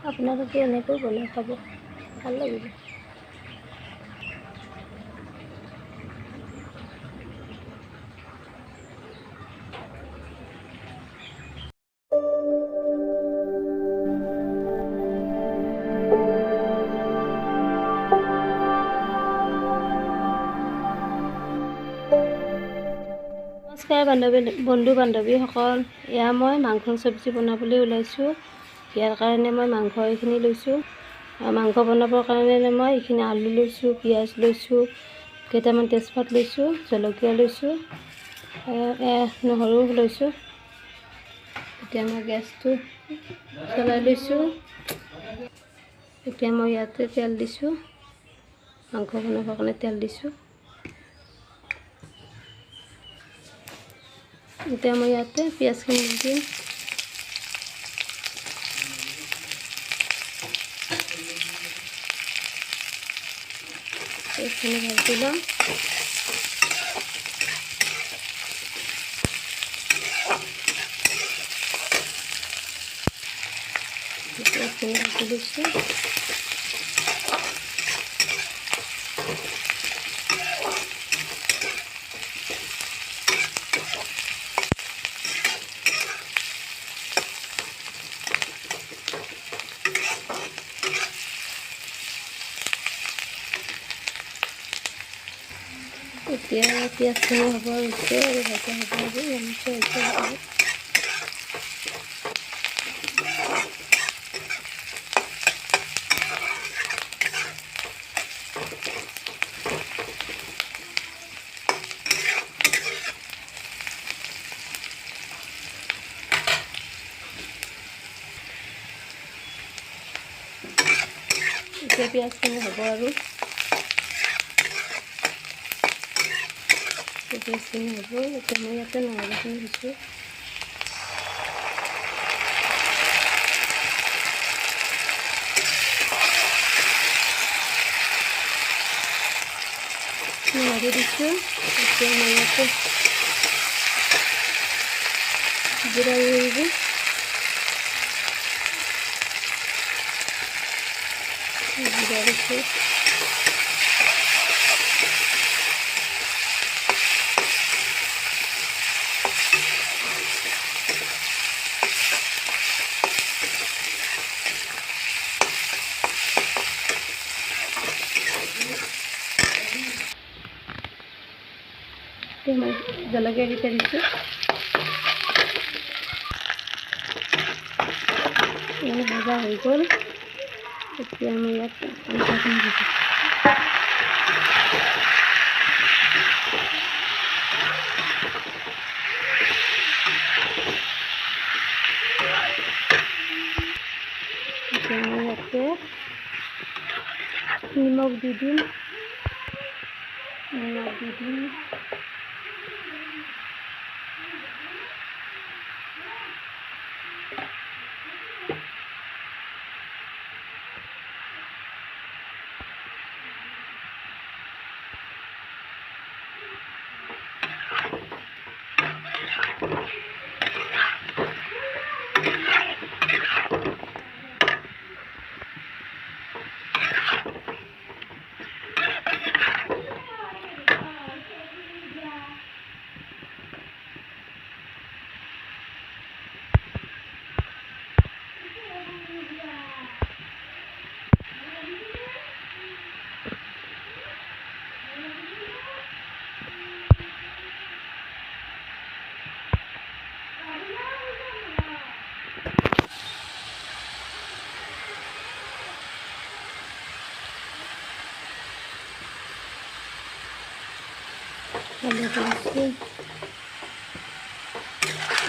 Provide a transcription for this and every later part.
আপোনালোকে এনেকৈ বনাই খাব, ভাল লাগিব। নমস্কাৰ বন্ধু বান্ধৱীসকল, এয়া মই মাংস চব্জি বনাবলৈ ওলাইছোঁ। ইয়াৰ কাৰণে মই মাংস এইখিনি লৈছোঁ। মাংস বনাবৰ কাৰণে মই এইখিনি আলু লৈছোঁ, পিঁয়াজ লৈছোঁ, কেইটামান তেজপাত লৈছোঁ, জলকীয়া লৈছোঁ, নহৰু লৈছোঁ। এতিয়া মই গেছটো জ্বলাই লৈছোঁ। এতিয়া মই ইয়াতে তেল দিছোঁ, মাংস বনাবৰ কাৰণে তেল দিছোঁ। এতিয়া মই ইয়াতে পিঁয়াজখিনি দিম। পিঁয়াজখিনি ভাজি ল'ম। পিঁয়াজখিনি ভাজি দিছোঁ। এতিয়া পিঁয়াজখিনি হ'ব হৈছে আৰু ভাজা হ'ব আৰু এতিয়া পিঁয়াজখিনি হ'ব আৰু পিঁয়াজখিনি হ'ব। এতিয়া মই ইয়াতে নহৰুখিনি দিছোঁ। নহৰু দিছোঁ। এতিয়া মই ইয়াতে জিৰা দিব। জিৰা দিছোঁ। এতিয়া মই জলকীয়া কেইটা দিছোঁ। ভজা হৈ গ'ল। এতিয়া আমি ইয়াত আঞ্জাখিনি দিছোঁ। এতিয়া মই ইয়াতে নিমখ দি দিম। হালধি দিছোঁ।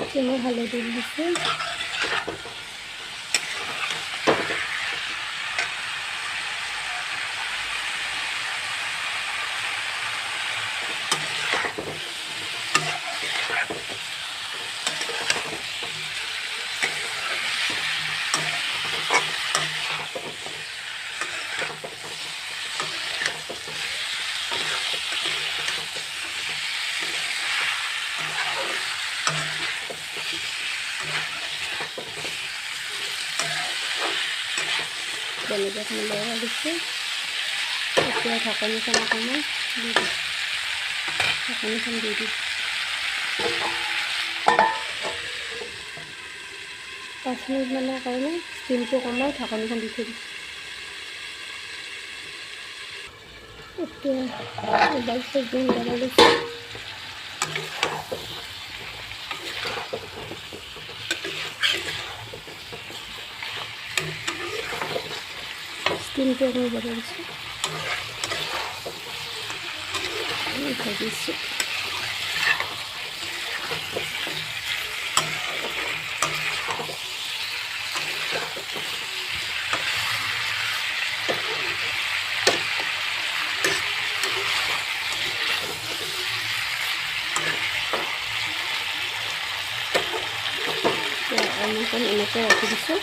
এতিয়া মই হালধি দিছোঁ। এনেকৈ অকণমান লৰাই দিছোঁ। এতিয়া ঢাকনিখন অকণমান দি দিওঁ, ঢাকনিখন দি দিওঁ। 5 মিনিটমানৰ কাৰণে ষ্টিমটো কমাই ঢাকনিখন দি থৈ দিছোঁ। এতিয়া এবাৰ চব্জি বনাই লৈছোঁ। ষ্টিমটো অকণমান বনাই দিছোঁ, ভাজিছোঁ। অকণমান এনেকৈ ৰাখি দিছোঁ,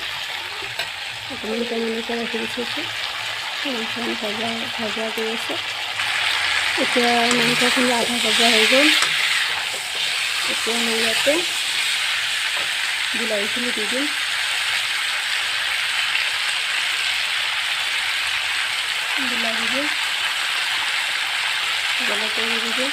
অকণমান এনেকৈ ৰাখি দিছোঁ। মাংসখন ভাজা কৰি আছে। এতিয়া মাংসখিনি আধা ভজা হৈ গ'ল। এতিয়া মই ইয়াতে বিলাহীখিনি দি দিম। বিলাহী দিম, জলকীয়া দি দিম।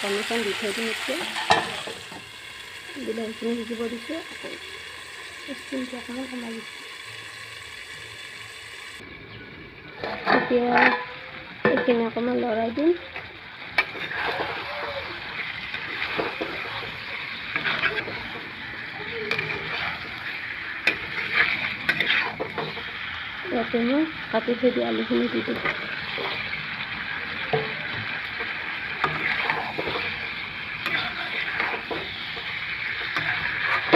অকণমান ঢাকনিখন দি থৈ দিম। এতিয়া বিলাহীখিনি সিজিব দিছোঁ, ষ্টিমটো অকণমান কমাই দিছোঁ। এতিয়া এইখিনি অকণমান লৰাই দিম। ইয়াতে মই কাটি থৈ দিয়া আলুখিনি দি দিম।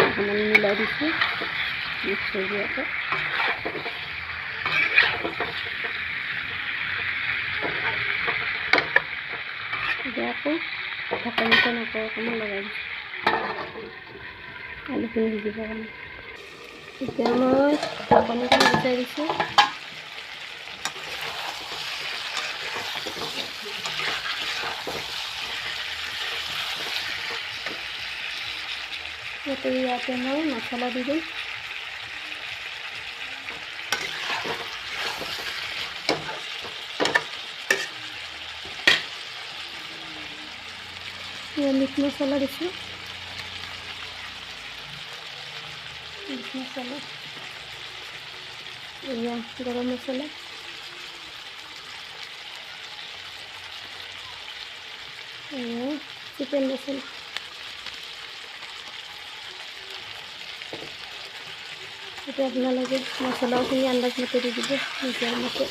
অকণমান মিলাই দিছোঁ, মিক্স হৈ দিয়াকৈ। এতিয়া আকৌ ঢাকনিখন আকৌ অকণমান লগাই দিছোঁ, আলুখিনি সিজিবৰ কাৰণে। এতিয়া মই ঢাকনিখন গুচাই দিছোঁ। ইয়াতে মই মছলা দি দিম। মিট মছলা দিছোঁ, মিট মছলা, গৰম মছলা, চিকেন মছলা। এতিয়া আপোনালোকে মছলাখিনি আন্দাজ মতে দি দিব, নিজৰ মতে।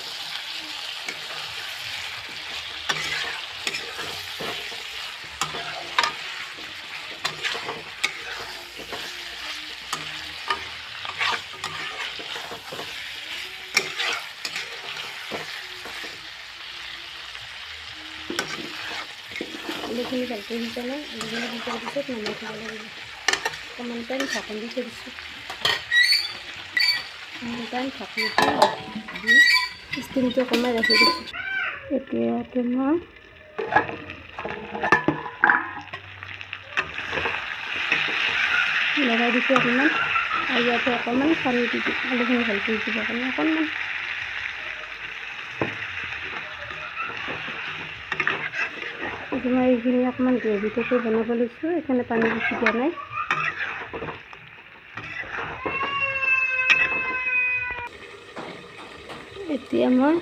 আলুখিনি ভালকৈ সিজালে, আলুখিনি সিজাৰ পিছত নমাই থ'ব লাগিব। অকণমান টাইম ঢাকনি দি থৈ দিছোঁ। অকণমান টাইম ঢাকনি দি ষ্টিমটো কমাই ৰাখি দিছোঁ। এতিয়া ইয়াতে মই লগাই দিছোঁ অকণমান, আৰু ইয়াতে অকণমান পানী দি দিছোঁ, আলুখিনি ভালকৈ সিজিবৰ কাৰণে অকণমান। মই এইখিনি অকণমান গ্ৰেভি টাইপৰ বনাব লৈছোঁ, এইখানে পানী বেছি দিয়া নাই। এতিয়া মই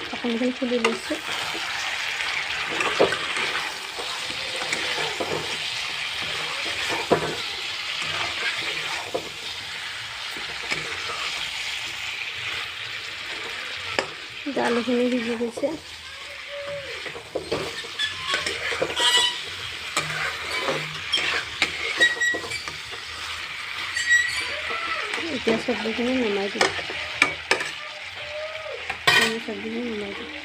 ঢাকনিখন খুলি লৈছোঁ। আলুখিনি সিজি গৈছে। এতিয়া চব্জিখিনি নমাই দিম। চব্জিখিনি নমাই দিম।